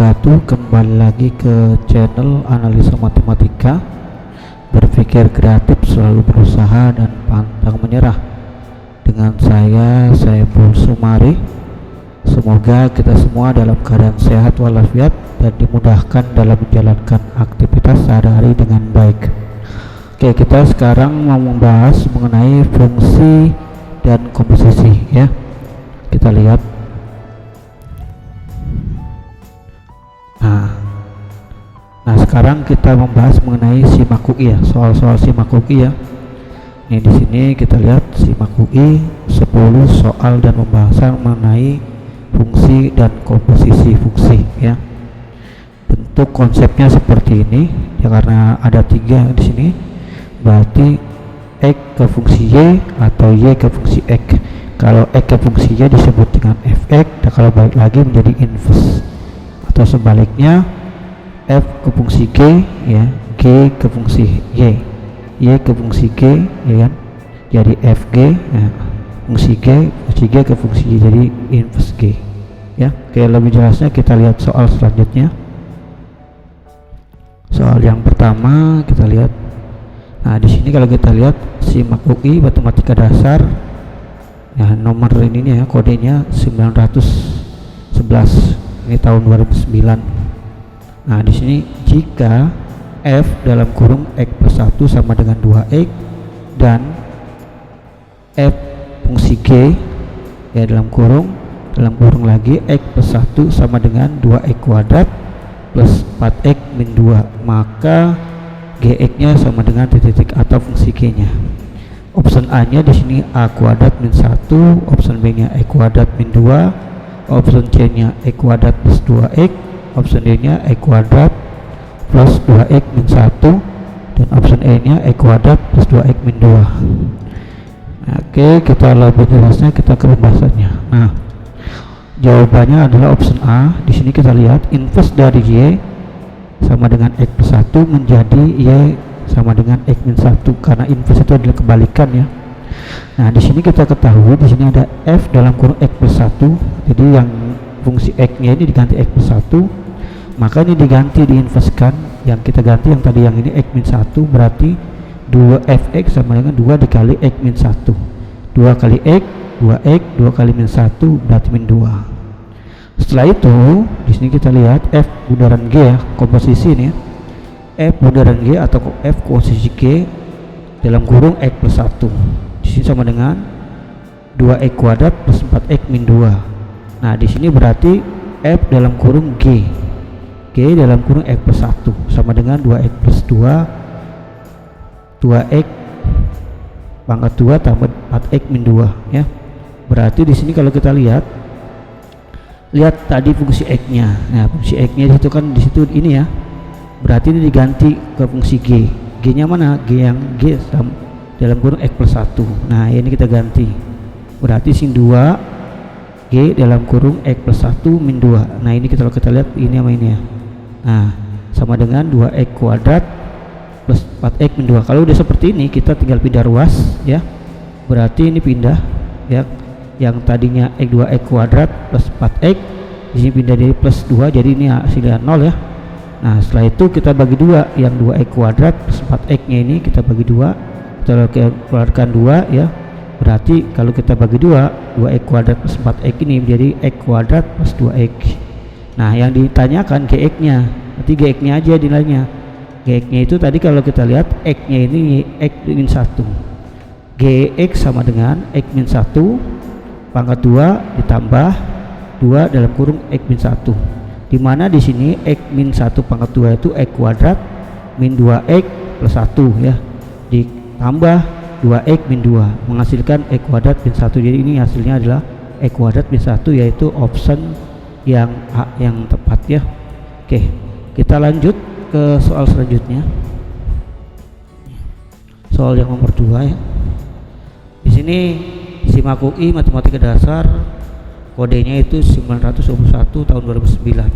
wabarakatuh. Kembali lagi ke channel Analisa Matematika. Berpikir kreatif, selalu berusaha dan pantang menyerah. Dengan saya Saiful Sumari. Semoga kita semua dalam keadaan sehat walafiat dan dimudahkan dalam menjalankan aktivitas sehari-hari dengan baik. Oke, kita sekarang mau membahas mengenai fungsi dan komposisi ya. Kita lihat. Nah, sekarang kita membahas mengenai simak UI ya, soal-soal simak UI ya. Ini di sini kita lihat simak UI 10 soal dan pembahasan mengenai fungsi dan komposisi fungsi ya. Bentuk konsepnya seperti ini ya, karena ada 3 di sini, berarti X ke fungsi Y atau Y ke fungsi X. Kalau X ke fungsi Y disebut dengan fx, dan kalau balik lagi menjadi inverse, atau sebaliknya F ke fungsi G ya, G ke fungsi Y, Y ke fungsi G ya kan, jadi Fg ya, fungsi G ke fungsi Y jadi inverse G ya. Oke, lebih jelasnya kita lihat soal selanjutnya. Soal yang pertama kita lihat. Nah, di sini kalau kita lihat simak UI matematika dasar ya, nomor ini ya, kodenya 911, ini tahun 2009. Nah, di sini jika f dalam kurung x plus 1 sama dengan 2x dan f fungsi g ya dalam kurung lagi x plus 1 sama dengan 2x kuadrat plus 4x min 2, maka gx nya sama dengan titik atau fungsi g nya. Option A nya di sini a kuadrat min 1, option B nya x kuadrat min 2, option C nya x kuadrat plus 2x, option D nya x kuadrat plus 2x min 1, dan option E nya x kuadrat plus 2x min 2. Oke, kita lebih jelasnya kita ke pembahasannya. Nah, jawabannya adalah option A. Di sini kita lihat inverse dari Y sama dengan x plus 1 menjadi Y sama dengan x min 1, karena inverse itu adalah kebalikan ya. Nah, di sini kita ketahui di sini ada f dalam kurung x plus 1, jadi yang fungsi x nya ini diganti x plus 1, maka ini diganti diinverskan, yang kita ganti yang tadi yang ini x min 1, berarti 2fx sama dengan 2 dikali x min 1, 2 kali x 2x, 2 kali min 1 berarti min 2. Setelah itu di sini kita lihat f bundaran G ya, komposisi ini ya, f bundaran G atau f komposisi G dalam kurung x plus 1 di sini sama dengan 2x kuadrat plus 4x min 2. Nah, di sini berarti f dalam kurung G dalam kurung x plus 1 sama dengan 2x plus 2x pangkat 2 tambah 4x min 2 ya. Berarti di sini kalau kita lihat tadi fungsi x nya. Nah, fungsi x nya itu kan di situ ini ya. Berarti ini diganti ke fungsi g. G nya mana? G yang G dalam kurung x plus 1. Nah, ini kita ganti. Berarti sin 2 G dalam kurung x plus 1 min 2. Nah, ini kalau kita lihat ini sama ini ya. Nah, sama dengan 2x kuadrat plus 4x min 2. Kalau udah seperti ini kita tinggal pindah ruas ya. Berarti ini pindah ya. Yang tadinya x 2x kuadrat plus 4x di sini pindah jadi plus 2, jadi ini hasilnya 0 ya. Nah, setelah itu kita bagi 2, yang 2x kuadrat plus 4x nya ini kita bagi 2, kita keluarkan 2 ya. Berarti kalau kita bagi 2x kuadrat plus 4x ini menjadi x kuadrat plus 2x. Nah, yang ditanyakan gx nya, nanti gx nya aja nilainya. Gx nya itu tadi kalau kita lihat x nya ini x min 1, gx sama dengan x min 1 pangkat 2 ditambah 2 dalam kurung x min 1, dimana di sini x min 1 pangkat 2 itu x kuadrat min 2x plus 1 ya, ditambah 2x min 2 menghasilkan x kuadrat min 1. Jadi ini hasilnya adalah x kuadrat min 1, yaitu option yang A yang tepat ya. Oke, kita lanjut ke soal selanjutnya. Soal yang nomor 2 ya. Di sini simak UI matematika dasar, kodenya itu 921 tahun 2009.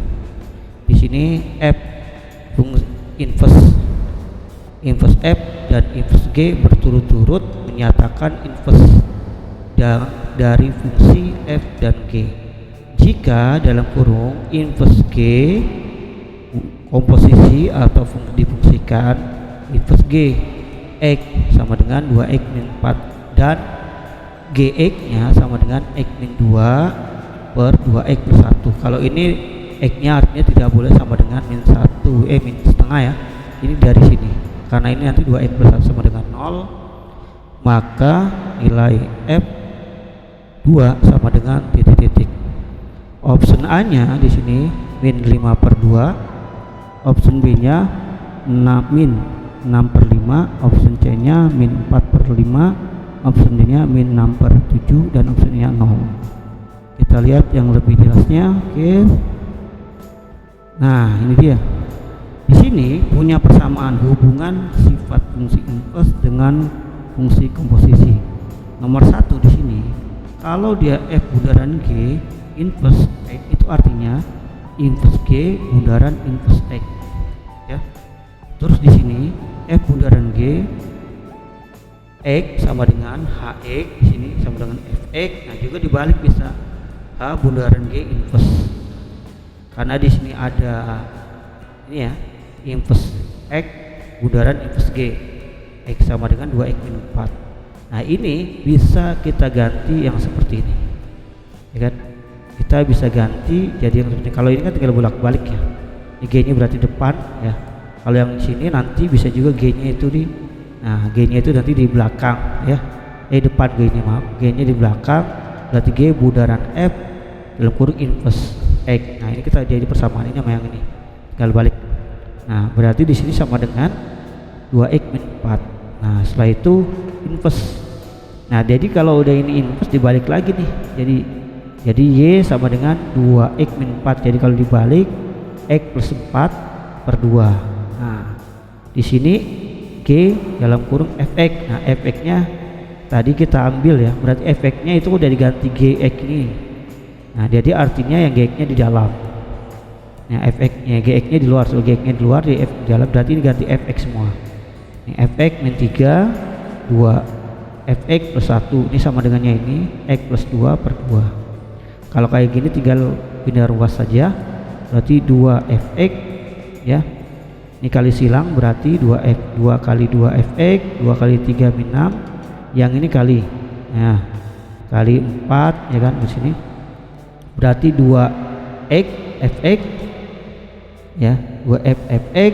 Di sini f inverse f dan inverse g berturut-turut menyatakan inverse dari fungsi f dan g jika dalam kurung inverse G komposisi atau difungsikan inverse G X sama dengan 2X min 4 dan Gx nya sama dengan X min 2 per 2X plus 1. Kalau ini X nya artinya tidak boleh sama dengan min 1 min setengah ya, ini dari sini karena ini nanti 2X plus 1 sama dengan 0, maka nilai F 2 sama dengan titik-titik. Option A nya di sini min 5 per 2, option B nya min 6 per 5, option C nya min 4 per 5, option D nya min 6 per 7, dan option nya 0. Kita lihat yang lebih jelasnya. Oke. Nah, ini dia. Di sini punya persamaan hubungan sifat fungsi inverse dengan fungsi komposisi. Nomor 1 di sini, kalau dia F bundaran G inverse X, itu artinya inverse G bundaran inverse X. Ya. Terus di sini F bundaran G X sama dengan HX, di sini sama dengan Fx. Nah, juga dibalik bisa H bundaran G inverse. Karena di sini ada ini ya, inverse X bundaran inverse G. X sama dengan 2X min 4. Nah, ini bisa kita ganti yang seperti ini. Ya kan? Kita bisa ganti jadi yang seperti ini. Kalau ini kan tinggal bolak-balik ya. Ini G-nya berarti depan ya. Kalau yang sini nanti bisa juga G-nya itu di, nah G-nya itu nanti di belakang ya. Depan G-nya, maaf. G-nya di belakang, berarti G bundaran F dalam kurung inverse X. Nah, ini kita jadi persamaan ini sama yang ini. Tinggal balik. Nah, berarti di sini sama dengan 2X min 4. Nah, setelah itu inverse. Nah, jadi kalau udah ini inverse dibalik lagi nih. Jadi Y sama dengan 2X min 4. Jadi kalau dibalik X plus 4 per 2. Nah, di sini G dalam kurung Fx. Nah, Fx-nya tadi kita ambil ya, berarti Fx-nya itu udah diganti Gx ini. Nah, jadi artinya yang Gx-nya di dalam. Nah, Fx-nya Gx-nya di luar, so Gx-nya di luar, di F di dalam, berarti ini ganti Fx semua. Ini Fx min 3 2 Fx plus 1, ini sama dengannya ini X plus 2 per 2. Kalau kayak gini tinggal pindah ruas saja, berarti 2 Fx ya. Ini kali silang berarti 2 kali 2 Fx, 2 kali 3 min 6, yang ini kali ya, kali 4 ya kan, di sini berarti 2x Fx ya, 2f Fx,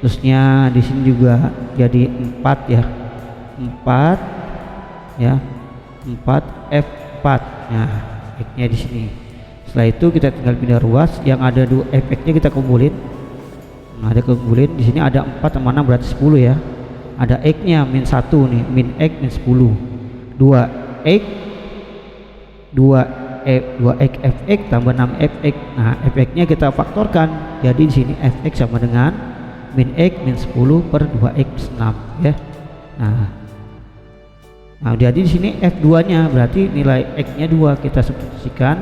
terusnya di sini juga jadi 4 ya, 4 ya, 4 F4. Nah, X-nya di sini. Setelah itu kita tinggal pindah ruas, yang ada 2 Fx-nya kita kumpulin. Nah, ada kumpulin di sini ada 4 sama 6 berarti 10 ya. Ada X-nya min 1 nih, min X min 10. 2x 2x Fx tambah 6 Fx. Nah, Fx-nya kita faktorkan. Jadi di sini Fx sama dengan min X min 10 per 2x plus 6 ya. Nah, jadi di sini F2-nya berarti nilai X-nya 2, kita substitusikan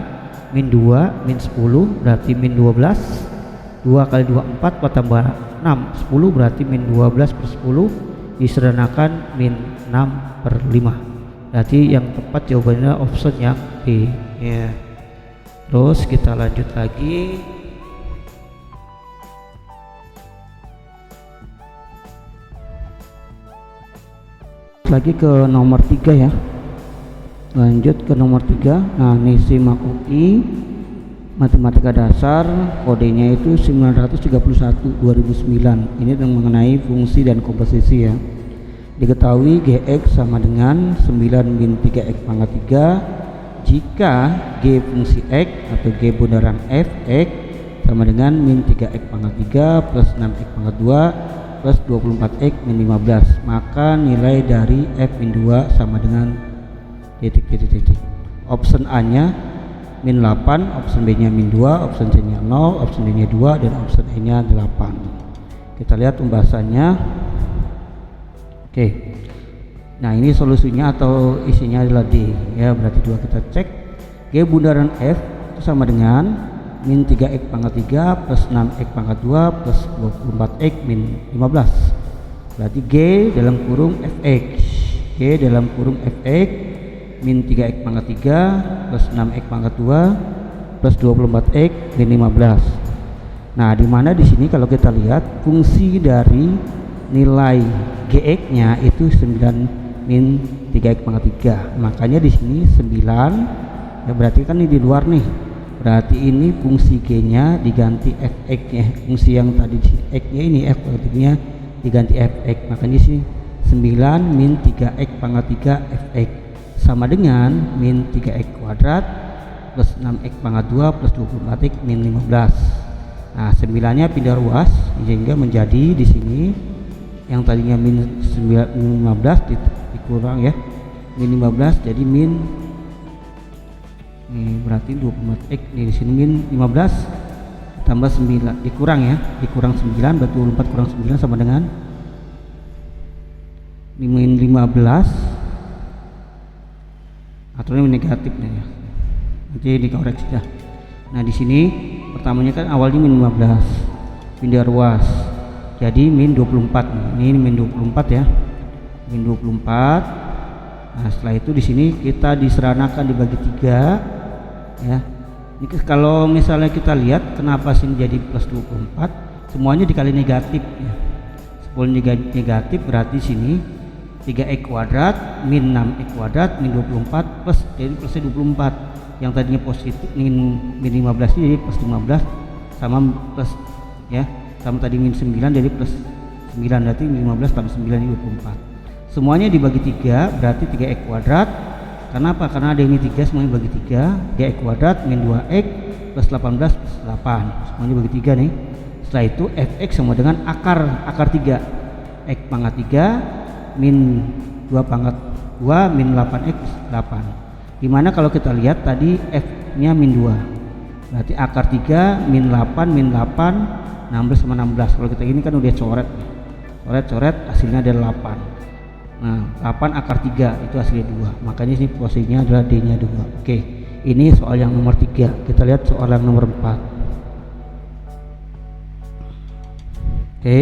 min 2 min 10 berarti min 12. 2 kali 2 4, 4 tambah 6 10 berarti min 12 per 10, disederhanakan min 6 per 5. Berarti yang tepat jawabannya option yang B ya. Terus kita lanjut lagi. Lagi ke nomor 3 ya. Lanjut ke nomor 3. Nah, ini simak UI Matematika Dasar, kodenya itu 931 2009. Ini mengenai fungsi dan komposisi ya. Diketahui Gx sama dengan 9 min 3x pangkat 3 jika G fungsi X atau G bundaran Fx sama dengan min 3x pangkat 3 plus 6x pangkat 2 plus 24x min 15, maka nilai dari F min 2 sama dengan titik. Option A nya min 8, option B nya min 2, option C nya 0, option D nya 2, dan option E nya 8. Kita lihat pembahasannya. Oke. Nah, ini solusinya atau isinya adalah D ya, berarti 2. Kita cek G bundaran F itu sama dengan min 3x pangkat 3 plus 6x pangkat 2 plus 24x min 15. Berarti G dalam kurung Fx, G dalam kurung Fx min 3x pangkat 3 plus 6x pangkat 2 plus 24x min 15. Nah, di mana di sini kalau kita lihat fungsi dari nilai gx-nya itu 9 min 3x pangkat 3. Makanya di sini 9 ya, berarti kan ini di luar nih. Berarti ini fungsi g-nya diganti fx-nya. Fungsi yang tadi x-nya ini f nya diganti fx. Makanya di sini 9 min 3x pangkat 3 fx sama dengan min 3x kuadrat plus 6x pangkat 2 plus 24x min 15. Nah, 9-nya pindah ruas sehingga menjadi di sini yang tadinya min 15 dikurang ya, min 15 jadi min, ini berarti 24x di sini min 15 tambah 9 dikurang ya, dikurang 9 berarti 24 kurang 9 sama dengan min 15 atau ini negatif nih ya, nanti dikoreksi dah. Nah, di sini pertamanya kan awalnya min 15 pindah ruas jadi min 24 nih. Ini min 24 ya, min 24. Nah, setelah itu di sini kita diseranakan dibagi 3 ya. Ini kalau misalnya kita lihat kenapa sini jadi plus 24, semuanya dikali negatif ya. 10 negatif berarti sini 3x kuadrat min 6x kuadrat min 24 plus, jadi plusnya 24. Yang tadinya positif min 15 ini jadi plus 15 sama plus ya, sama tadi min 9 jadi plus 9, berarti 15 tambah 9 ini 24. Semuanya dibagi 3 berarti 3x kuadrat. Kenapa? Karena ada ini 3 semuanya bagi 3, 3x kuadrat min 2x plus 18 plus 8 semuanya bagi 3 nih. Setelah itu fx sama dengan akar 3 x pangkat 3 min 2 pangkat 2 min 8x plus 8. Dimana kalau kita lihat tadi f nya min 2 berarti akar 3 min 8 min 8 16 sama 16. Kalau kita ini kan udah coret hasilnya ada 8. Nah, 8 akar 3 itu hasilnya 2, makanya ini posisinya adalah D nya 2. Oke, ini soal yang nomor 3. Kita lihat soal yang nomor 4. Oke,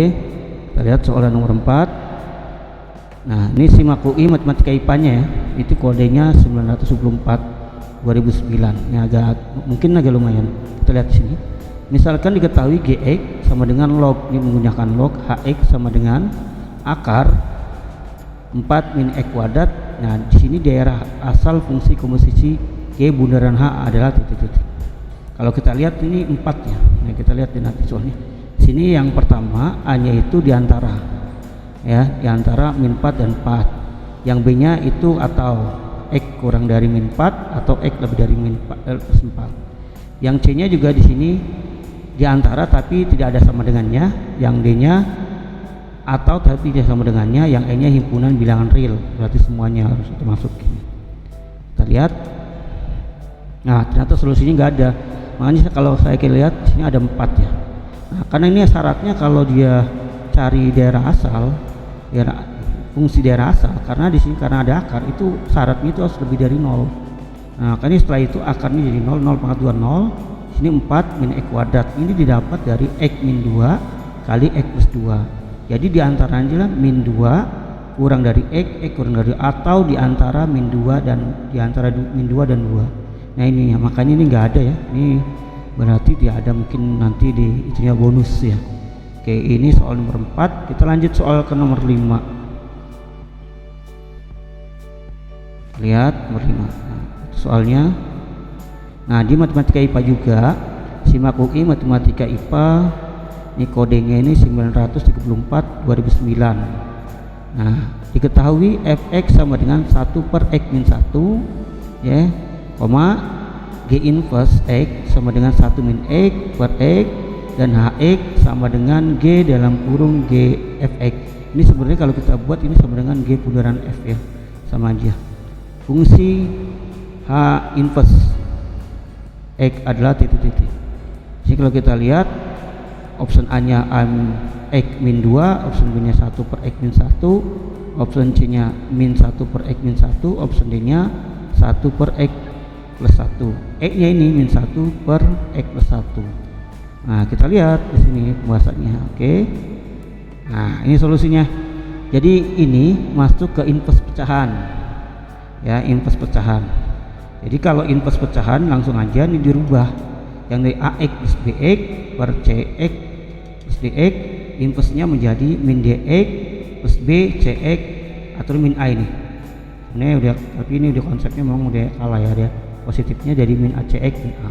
kita lihat soal yang nomor 4. Nah, ini simak UI matematika IPA-nya ya. Itu kodenya 924 2009. Ini mungkin agak lumayan. Kita lihat di sini. Misalkan diketahui gx sama dengan log, ini menggunakan log, hx sama dengan akar 4 min x kuadrat. Nah, di sini daerah asal fungsi komposisi g bundaran h adalah titik-titik. Kalau kita lihat ini 4 ya. Nah, kita lihat di nanti soalnya. Sini yang pertama A-nya itu diantara ya, diantara min 4 dan 4. Yang B nya itu atau x kurang dari min 4 atau x lebih dari min 4 plus 4. Yang C nya juga di sini diantara tapi tidak ada sama dengannya. Yang D nya atau tapi tidak sama dengannya. Yang E nya himpunan bilangan real, berarti semuanya harus termasuk. Kita lihat. Nah, ternyata solusinya nggak ada. Makanya kalau saya lihat sini ada 4 ya. Nah, karena ini syaratnya kalau dia cari daerah asal, fungsi daerah asal, karena di sini karena ada akar itu syaratnya itu harus lebih dari 0. Nah, kan ini setelah itu akarnya jadi 0, 0 pangkat 2 0. Sini 4 min x kuadrat. Ini didapat dari x min 2 kali x plus 2. Jadi diantaranya min 2 kurang dari x kurang dari atau diantara min 2 dan diantara min 2 dan 2. Nah, ini ya, makanya ini enggak ada ya. Ini berarti tidak ada, mungkin nanti di itunya bonus ya. Oke, ini soal nomor 4. Kita lanjut soal ke nomor 5. Lihat nomor 5. Nah, soalnya, nah di matematika IPA juga, simak UI matematika IPA, ini kodenya ini 934 2009. Nah, diketahui fx sama dengan 1 per x min 1 ya, koma g inverse x sama dengan 1 min x per x dan hx sama dengan g dalam kurung g fx. Ini sebenarnya kalau kita buat ini sama dengan g bundaran f ya, sama aja. Fungsi h inverse x adalah titik-titik. Jadi kalau kita lihat option A nya x min 2, option B nya 1 per x min 1, option C nya min 1 per x min 1, option D nya 1 per x plus 1. X nya ini min 1 per x plus 1. Nah, kita lihat di sini pembahasannya. Oke. Nah, ini solusinya. Jadi ini masuk ke inverse pecahan. Ya, inverse pecahan. Jadi kalau inverse pecahan langsung aja ini dirubah. yang dari AX plus BX per CX plus DX, inverse-nya menjadi min DX plus B CX atau min A ini. Ini udah, tapi ini udah konsepnya memang udah salah ya, dia positifnya jadi min ACX min A.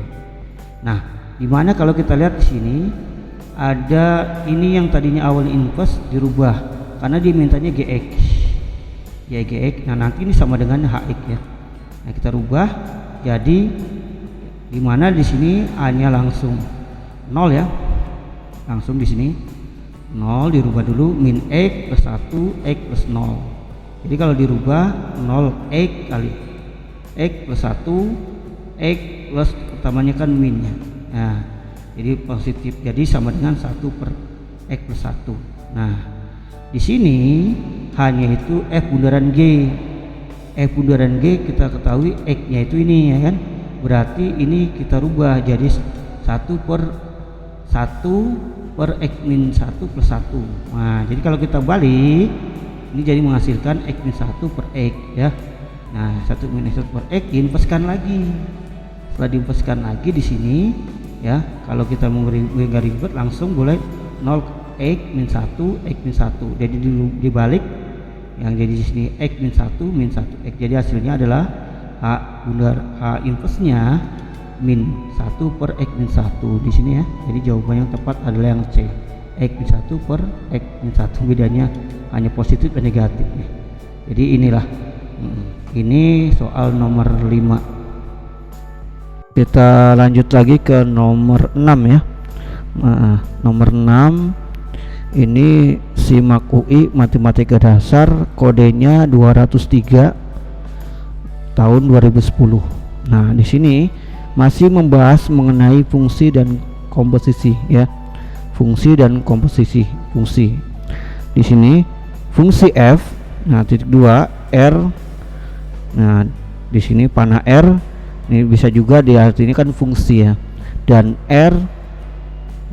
Nah, dimana kalau kita lihat di sini ada ini yang tadinya awalnya inverse dirubah karena dimintanya GX. Ya GX. Nah, nanti ini sama dengan HX ya. Nah, kita rubah jadi dimana di sini A-nya langsung 0 ya. Langsung di sini 0 dirubah dulu min X plus 1 X plus 0. Jadi kalau dirubah 0x kali x plus 1 x plus pertamanya kan minnya. Nah, jadi positif, jadi sama dengan 1 per x plus 1. Nah, di sini hanya itu f bundaran g. F bundaran g kita ketahui x-nya itu ini ya kan. Berarti ini kita rubah jadi 1 per x min 1 plus 1. Nah, jadi kalau kita balik ini jadi menghasilkan x min 1 per x ya. Nah, 1 min 1 per x diinverskan lagi. Setelah diinverskan lagi di sini ya, kalau kita mau nggak ribet langsung boleh 0 x min 1 x min 1. Jadi dibalik yang jadi di sini x min 1 x. Jadi hasilnya adalah H inverse-nya min 1 per x min 1 di sini ya. Jadi jawaban yang tepat adalah yang C. X min 1 per X min 1, bedanya hanya positif dan negatif nih. Jadi inilah ini soal nomor 5. Kita lanjut lagi ke nomor 6 ya. Nah, nomor 6 ini SIMAK UI Matematika Dasar, kodenya 203 tahun 2010. Nah, di sini masih membahas mengenai fungsi dan komposisi ya. Fungsi dan komposisi fungsi. Di sini fungsi f, nah titik 2 r. Nah, di sini panah r ini bisa juga diartikan fungsi ya. Dan r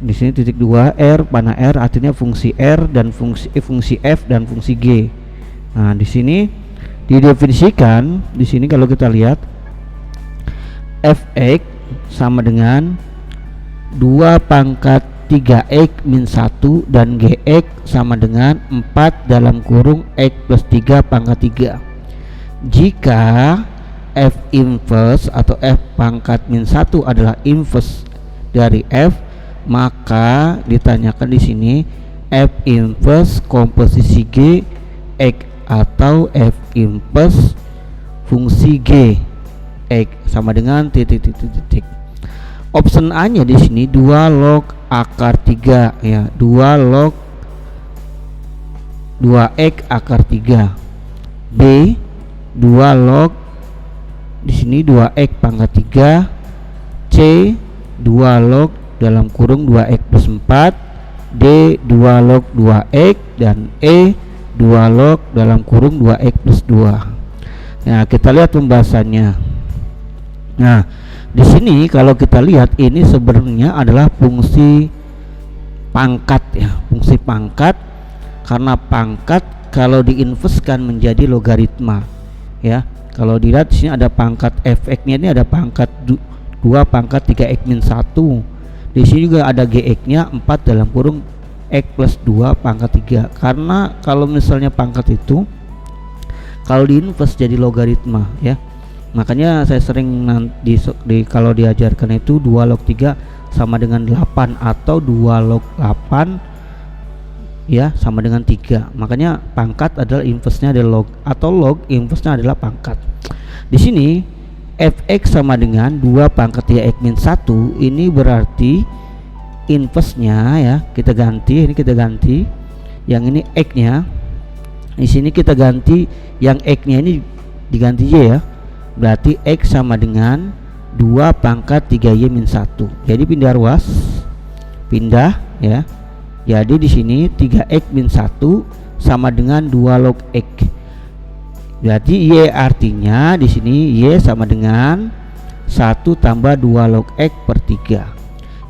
di sini titik 2 r panah r artinya fungsi r dan fungsi f dan fungsi g. Nah, di sini didefinisikan di sini kalau kita lihat fx sama dengan 2 pangkat 3x min 1 dan gx sama dengan 4 dalam kurung x plus 3 pangkat 3. Jika f inverse atau f pangkat min 1 adalah inverse dari f, maka ditanyakan di sini f inverse komposisi g x atau f inverse fungsi g x sama dengan titik. Option A nya di sini 2 log akar 3 ya, 2 log 2x akar 3. B 2 log di sini 2x pangkat 3. C 2 log dalam kurung 2x plus 4. D 2 log 2x dan E 2 log dalam kurung 2x plus 2. Nah, kita lihat pembahasannya. Nah, di sini kalau kita lihat ini sebenarnya adalah fungsi pangkat ya, fungsi pangkat, karena pangkat kalau diinverskan menjadi logaritma ya. Kalau dilihat di sini ada pangkat fx-nya, ini ada pangkat 2 pangkat 3x min 1. Di sini juga ada gx-nya 4 dalam kurung x plus 2 pangkat 3. Karena kalau misalnya pangkat itu kalau diinvers jadi logaritma ya. Makanya saya sering kalau diajarkan itu 2 log 3 sama dengan 8 atau 2 log 8 ya sama dengan 3. Makanya pangkat adalah inverse-nya adalah log, atau log inverse-nya adalah pangkat. Di sini fx sama dengan 2 pangkat 3x min 1, ini berarti inverse-nya ya, kita ganti, ini kita ganti yang ini x-nya. Di sini kita ganti yang x-nya ini diganti y ya. Berarti x sama dengan 2 pangkat 3y min 1. Jadi pindah ruas, pindah ya. Jadi di sini 3x min 1 sama dengan 2 log x. Jadi y artinya di sini y sama dengan 1 tambah 2 log x per 3.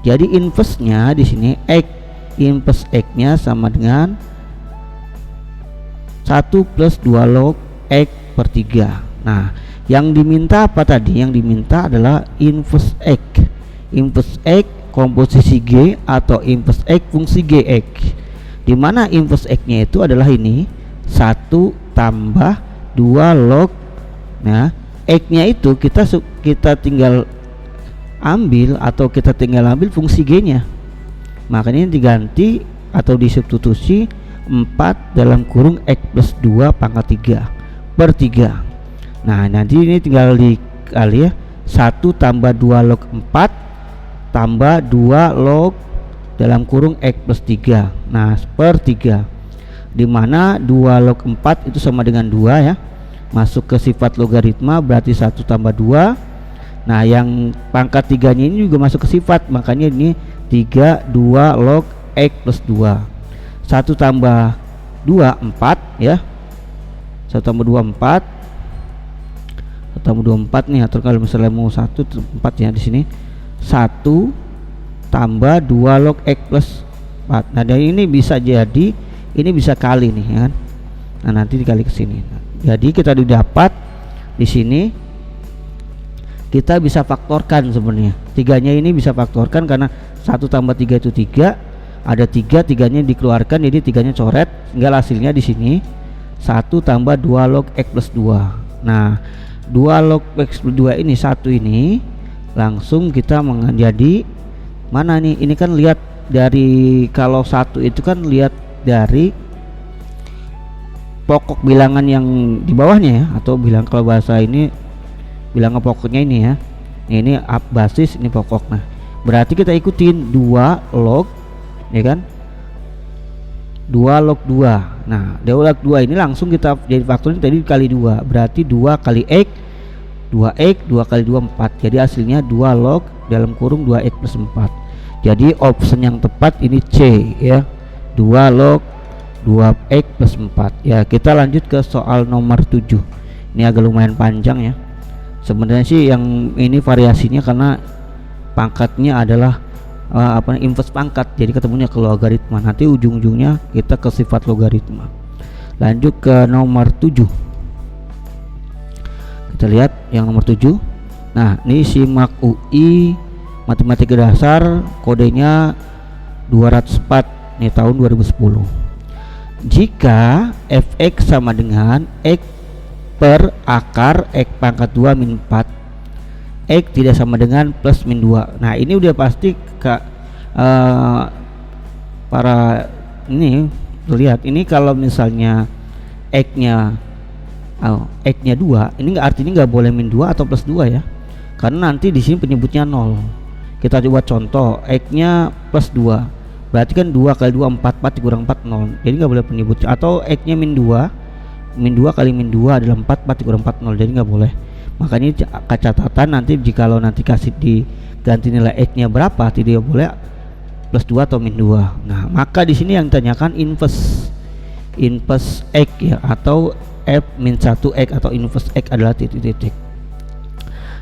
Jadi inverse-nya di sini x inverse x-nya sama dengan 1 plus 2 log x per 3. Nah, yang diminta apa tadi? Yang diminta adalah inverse x. inverse X komposisi G atau inverse X fungsi Gx, di mana inverse X-nya itu adalah ini 1 tambah 2 log. Nah, X-nya itu kita tinggal ambil atau kita tinggal ambil fungsi G-nya. Makanya diganti atau disubstitusi 4 dalam kurung X plus 2 pangkat 3 per 3. Nah, nanti ini tinggal dikali ya, 1 tambah 2 log 4 tambah 2 log dalam kurung X plus 3. Nah, per 3, dimana 2 log 4 itu sama dengan 2 ya, masuk ke sifat logaritma, berarti 1 tambah 2. Nah, yang pangkat 3 nya ini juga masuk ke sifat, makanya ini 2 log X plus 2. 1 tambah 2 4 ya, 1 tambah 2 4, 1 tambah 2 4 nih, atau kalau misalnya mau 1 4 ya, di sini 1 tambah 2 log X plus 4. Nah, dari ini bisa jadi ini bisa kali nih ya kan. Nah, nanti dikali ke sini. Nah, jadi kita didapat di sini kita bisa faktorkan sebenarnya. Tiganya ini bisa faktorkan karena 1 tambah 3 itu 3. Ada 3, tiganya dikeluarkan, jadi tiganya coret. Tinggal hasilnya di sini 1 tambah 2 log X plus 2. Nah, 2 log X plus 2 ini 1 ini langsung kita menjadi mana nih? Ini kan lihat dari, kalau 1 itu kan lihat dari pokok bilangan yang di bawahnya ya, atau bilang kalau bahasa ini bilangan pokoknya ini ya. Ini basis, ini pokok. Nah, berarti kita ikutin 2 log ya kan, 2 log 2. Nah, 2 log 2 ini langsung kita jadi faktorin tadi kali 2, berarti 2 kali X 2x, 2 kali 2 4. Jadi hasilnya 2 log dalam kurung 2x plus 4. Jadi option yang tepat ini C ya, 2 log 2x plus 4. Ya, kita lanjut ke soal nomor 7. Ini agak lumayan panjang ya. Sebenarnya sih yang ini variasinya karena pangkatnya adalah inverse pangkat, jadi ketemunya ke logaritma. Nanti ujung-ujungnya kita ke sifat logaritma. Lanjut ke nomor 7. Kita lihat yang nomor 7. Nah, ini SIMAK UI Matematika Dasar, kodenya 204 nih, tahun 2010. Jika fx sama dengan x per akar x pangkat 2 min 4, x tidak sama dengan plus min 2. Nah, ini udah pasti para ini lihat ini, kalau misalnya x-nya X-nya 2, ini artinya nggak boleh min 2 atau plus 2 ya, karena nanti di sini penyebutnya 0. Kita coba contoh, X-nya plus 2, berarti kan 2 kali 2 4, 4 dikurang 4 0, jadi nggak boleh penyebutnya. Atau X-nya min 2 kali min 2 adalah 4, 4 dikurang 4 0, jadi nggak boleh. Makanya catatan nanti jikalau nanti kasih diganti nilai X-nya berapa, tidak boleh plus 2 atau min 2. Nah, maka di sini yang ditanyakan inverse X ya, atau f min 1x atau inverse x adalah titik-titik.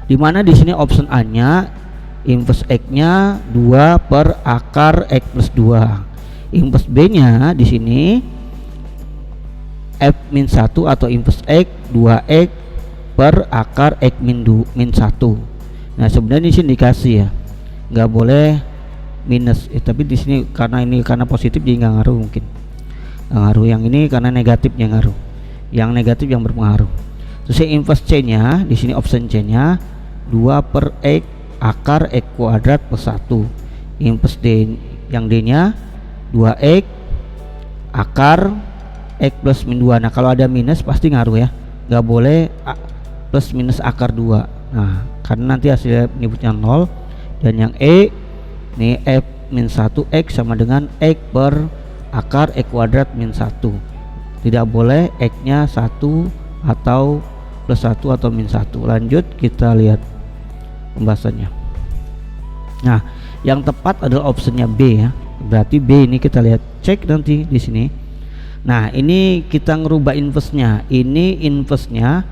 Dimana di sini option A nya inverse x nya 2 per akar x plus 2. Inverse B nya di sini f min 1 atau inverse x 2x per akar x min 1. Nah, sebenarnya di sini dikasih ya, nggak boleh minus, tapi di sini karena positif jadi nggak ngaruh, mungkin nggak ngaruh. Yang ini karena negatifnya ngaruh, yang negatif yang berpengaruh. Terus yang inverse C nya di sini option C nya 2 per x akar x kuadrat plus 1. Inverse D, yang D nya 2x akar x plus min 2. Nah, kalau ada minus pasti ngaruh ya, nggak boleh plus minus akar 2. Nah, karena nanti hasilnya menyebutnya 0. Dan yang E nih, f min 1x sama dengan x per akar x kuadrat min 1. Tidak boleh x-nya 1 atau plus 1 atau min 1. Lanjut kita lihat pembahasannya. Nah, yang tepat adalah opsinya B ya. Berarti B ini kita lihat, cek nanti di sini. Nah, ini kita ngerubah inverse-nya. Ini inverse-nya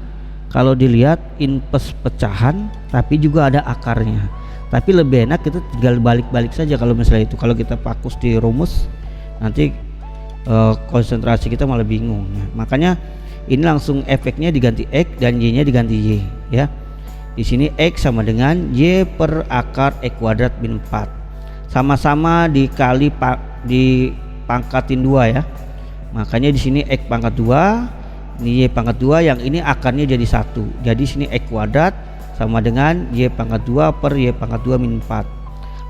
kalau dilihat inverse pecahan tapi juga ada akarnya. Tapi lebih enak kita tinggal balik-balik saja kalau misalnya itu. Kalau kita fokus di rumus nanti konsentrasi kita malah bingung ya. Makanya ini langsung efeknya diganti X dan Y nya diganti Y ya. Di sini X sama dengan Y per akar X kuadrat min 4. Sama-sama dikali dipangkatin 2 ya. Makanya di sini X pangkat 2, ini Y pangkat 2, yang ini akarnya jadi 1. Jadi sini X kuadrat sama dengan Y pangkat 2 per Y pangkat 2 min 4.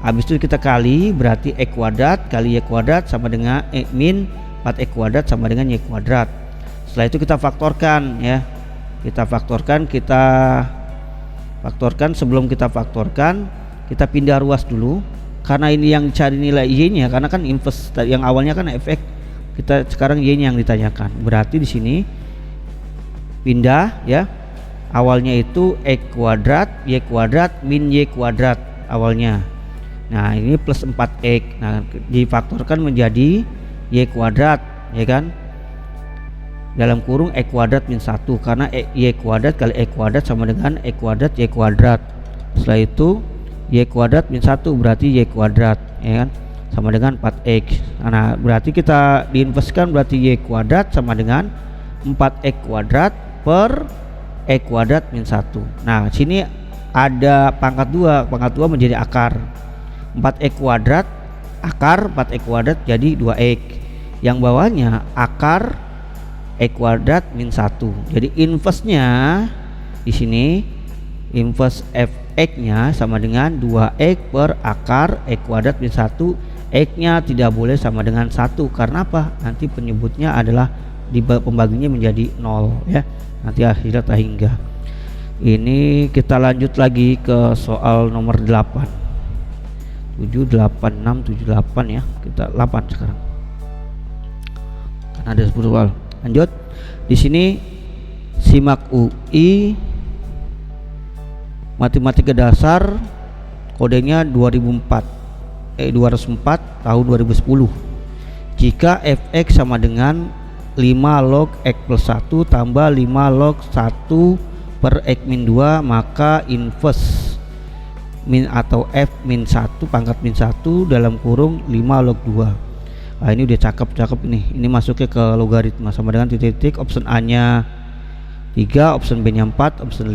Habis itu kita kali, berarti X kuadrat kali Y kuadrat sama dengan min 4X kuadrat sama dengan Y kuadrat. Setelah itu kita faktorkan ya. Kita faktorkan, sebelum kita faktorkan kita pindah ruas dulu. Karena ini yang cari nilai Y-nya, karena kan inverse yang awalnya kan fx, kita sekarang Y-nya yang ditanyakan. Berarti di sini pindah ya. Awalnya itu X kuadrat Y kuadrat min Y kuadrat awalnya. Nah, ini plus 4X. Nah, difaktorkan menjadi Y kuadrat ya kan, dalam kurung X kuadrat min 1, karena Y kuadrat kali X kuadrat sama dengan X kuadrat Y kuadrat. Setelah itu Y kuadrat min 1 berarti Y kuadrat ya kan, sama dengan 4X. Nah, berarti kita diinverskan, berarti Y kuadrat sama dengan 4X kuadrat per X kuadrat min 1. Nah, sini ada pangkat 2, pangkat 2 menjadi akar 4X kuadrat, akar 4X kuadrat jadi 2X. Yang bawahnya akar X kuadrat min 1. Jadi inverse-nya di sini, inverse fx-nya sama dengan 2x per akar X kuadrat min 1. X-nya tidak boleh sama dengan 1, karena apa? Nanti penyebutnya adalah di pembaginya menjadi 0 ya. Nanti akhirnya tak hingga. Ini kita lanjut lagi ke soal nomor 8. 7, 8, 6, 7, 8 ya. Kita 8 sekarang. Karena ada 10 soal. Lanjut. Di sini SIMAK UI Matematika Dasar kodenya 204 tahun 2010. Jika fx sama dengan 5 log x plus 1 tambah 5 log 1 per x min 2, maka inverse min atau f min 1 pangkat min 1 dalam kurung 5 log 2. Nah, ini udah cakep ini. Ini masuknya ke logaritma sama dengan titik-titik. Option A nya 3, option B nya 4, option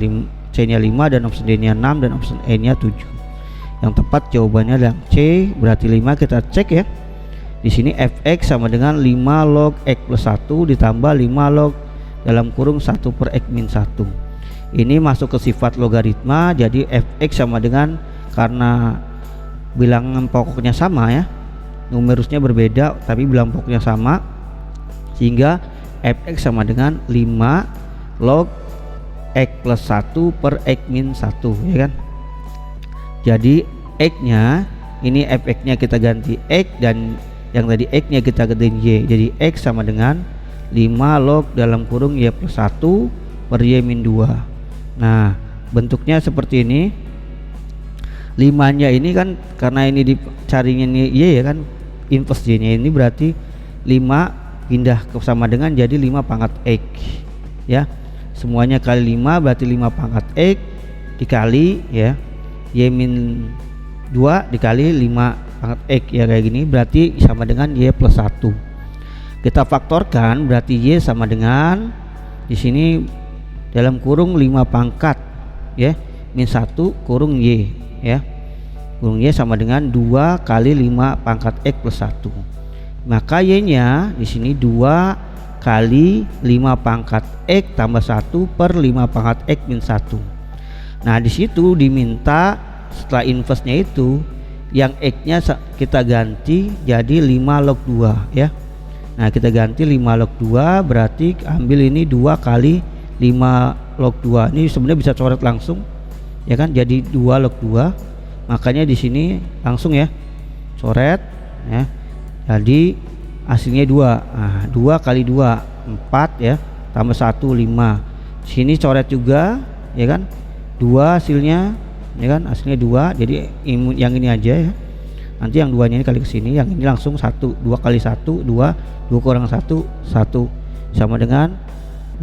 C nya 5, dan option D nya 6, dan option E nya 7. Yang tepat jawabannya yang C, berarti 5. Kita cek ya. Di sini fx sama dengan 5 log x plus 1 ditambah 5 log dalam kurung 1 per x min 1. Ini masuk ke sifat logaritma, jadi fx sama dengan, karena bilangan pokoknya sama ya, numerusnya berbeda tapi bilangan pokoknya sama, sehingga fx sama dengan 5 log x plus 1 per x min 1 ya kan. Jadi x nya ini fx nya kita ganti x, dan yang tadi x nya kita ganti y, jadi x sama dengan 5 log dalam kurung y plus 1 per y min 2. Nah, bentuknya seperti ini. 5 nya ini kan karena ini dicarinya ini y ya kan, inverse y nya ini berarti 5 pindah ke sama dengan jadi 5 pangkat x ya. Semuanya kali 5 berarti 5 pangkat x dikali ya y min 2 dikali 5 pangkat x ya, kayak gini, berarti sama dengan y plus 1. Kita faktorkan, berarti y sama dengan di sini dalam kurung 5 pangkat ya min 1 kurung y ya. Kurung y sama dengan 2 kali 5 pangkat x plus 1. Maka y nya di sini 2 kali 5 pangkat x tambah 1 per 5 pangkat x min 1. Nah, di situ diminta setelah inverse nya itu yang x nya kita ganti jadi 5 log 2 ya. Nah, kita ganti 5 log 2, berarti ambil ini 2 kali 5 log 2. Ini sebenarnya bisa coret langsung ya kan, jadi 2 log 2. Makanya di sini langsung ya coret ya. Jadi hasilnya 2. Nah, 2 kali 2 4 ya, tambah 1 5. Sini coret juga ya kan, 2 hasilnya ya kan, hasilnya 2. Jadi yang ini aja ya. Nanti yang 2 nya ini kali ke sini, yang ini langsung 1. 2 kali 1 2, 2 kurang 1 1 sama dengan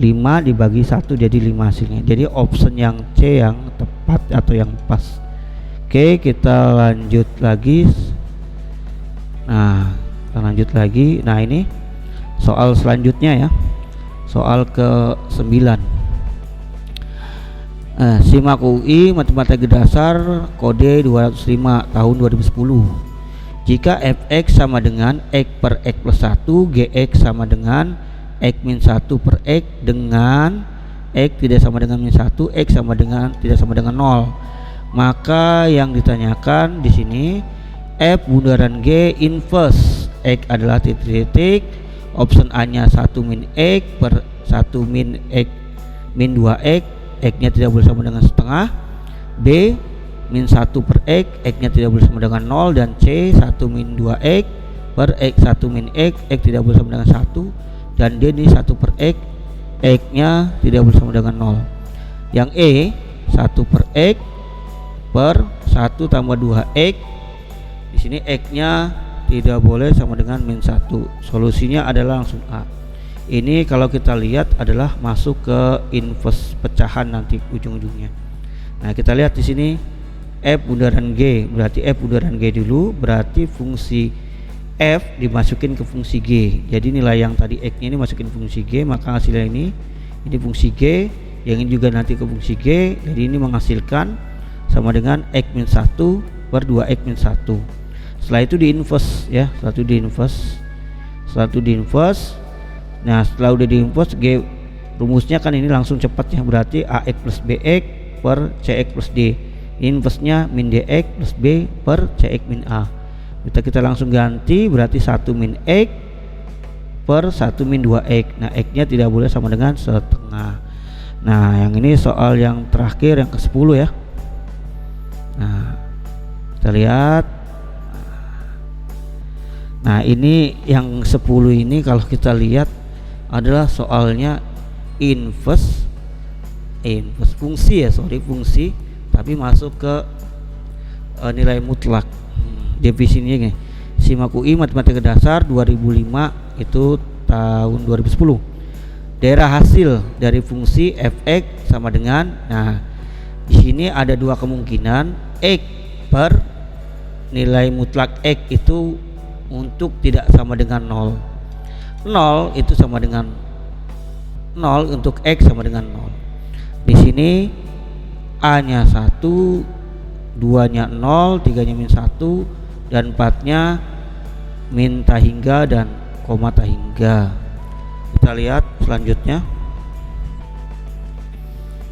5 dibagi 1 jadi 5 hasilnya. Jadi option yang C yang tepat atau yang pas. Oke, kita lanjut lagi. Nah, kita lanjut lagi. Nah, ini soal selanjutnya ya. Soal ke 9. SIMAK UI Matematika Dasar kode 205 tahun 2010. Jika fx sama dengan x per x plus 1, gx sama dengan x min 1 per x dengan x tidak sama dengan min 1, x sama dengan tidak sama dengan 0, maka yang ditanyakan di sini f bundaran g inverse x adalah titik-titik. Option A nya 1 min x per 1 min x min 2x, x nya tidak boleh sama dengan setengah. B min 1 per x, x nya tidak boleh sama dengan 0. Dan C 1 min 2x per x 1 min x tidak boleh sama dengan 1. Dan D ini 1 per x nya tidak boleh sama dengan 0. Yang E 1 per x per 1 tambah 2x, di sini x nya tidak boleh sama dengan min 1. Solusinya adalah langsung A. Ini kalau kita lihat adalah masuk ke inverse pecahan nanti ujung-ujungnya. Nah, kita lihat di sini f bundaran g, berarti f bundaran g dulu, berarti fungsi f dimasukin ke fungsi g. Jadi nilai yang tadi x-nya ini masukin fungsi g, maka hasilnya ini fungsi g, yang ini juga nanti ke fungsi g. Jadi ini menghasilkan sama dengan x min 1 per 2x min 1. Setelah itu di inverse ya, setelah itu di inverse. Nah, setelah udah di inverse g, rumusnya kan ini langsung cepat ya, berarti ax plus bx per cx plus d. Inverse-nya min dx plus b per cx min a. Kita langsung ganti, berarti 1 min x per 1 min 2x. Nah, x-nya tidak boleh sama dengan setengah. Nah, yang ini soal yang terakhir, yang ke-10 ya. Nah, kita lihat. Nah, ini yang 10 ini kalau kita lihat adalah soalnya inverse fungsi ya, fungsi, tapi masuk ke nilai mutlak. Definisinya gini, SIMAK UI Matematika Dasar 2005 itu tahun 2010. Daerah hasil dari fungsi fx sama dengan, nah di sini ada dua kemungkinan, x per nilai mutlak x itu untuk tidak sama dengan 0. 0 itu sama dengan 0 untuk x sama dengan 0. Di sini a-nya 1, 2-nya 0, 3-nya min 1, dan 4-nya min tahingga dan koma tahingga. Kita lihat selanjutnya.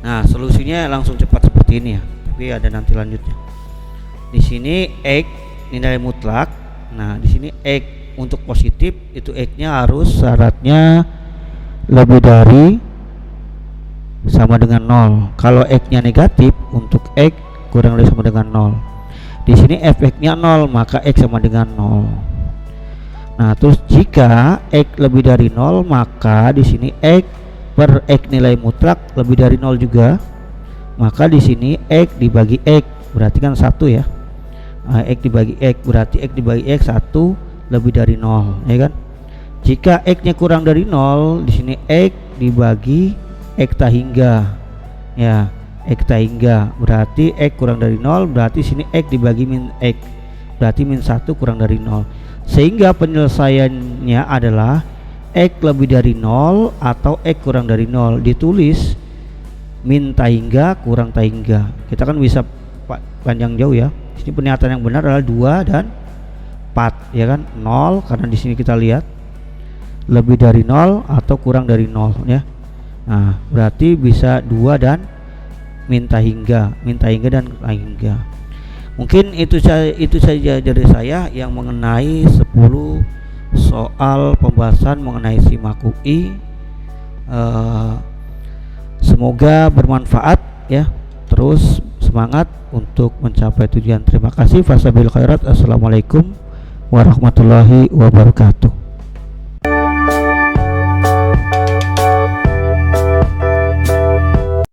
Nah, solusinya langsung cepat seperti ini ya, tapi ada nanti lanjutnya. Di sini x nilai mutlak. Nah, di sini x untuk positif itu x-nya harus syaratnya lebih dari sama dengan 0. Kalau x-nya negatif, untuk x kurang dari sama dengan 0. Di sini fx-nya 0, maka x sama dengan 0. Nah, terus jika x lebih dari 0, maka di sini x per x nilai mutlak lebih dari 0 juga. Maka di sini x dibagi x, berarti kan 1 ya. Nah, x dibagi x berarti x dibagi x 1 lebih dari 0, ya kan? Jika x-nya kurang dari 0, di sini x dibagi x tahingga. Ya, x tahingga berarti x kurang dari 0, berarti sini x dibagi min x, berarti min 1 kurang dari 0. Sehingga penyelesaiannya adalah x lebih dari 0 atau x kurang dari 0, ditulis min tahingga kurang tahingga. Kita kan bisa panjang jauh ya. Ini pernyataan yang benar adalah 2 dan 4, ya kan? 0 karena di sini kita lihat lebih dari 0 atau kurang dari 0 ya. Nah, berarti bisa 2 dan min tahingga dan tahingga. Mungkin itu saja dari saya yang mengenai 10 soal pembahasan mengenai SIMAK UI. Semoga bermanfaat ya. Terus semangat untuk mencapai tujuan. Terima kasih. Fasabil khairat. Assalamualaikum warahmatullahi wabarakatuh.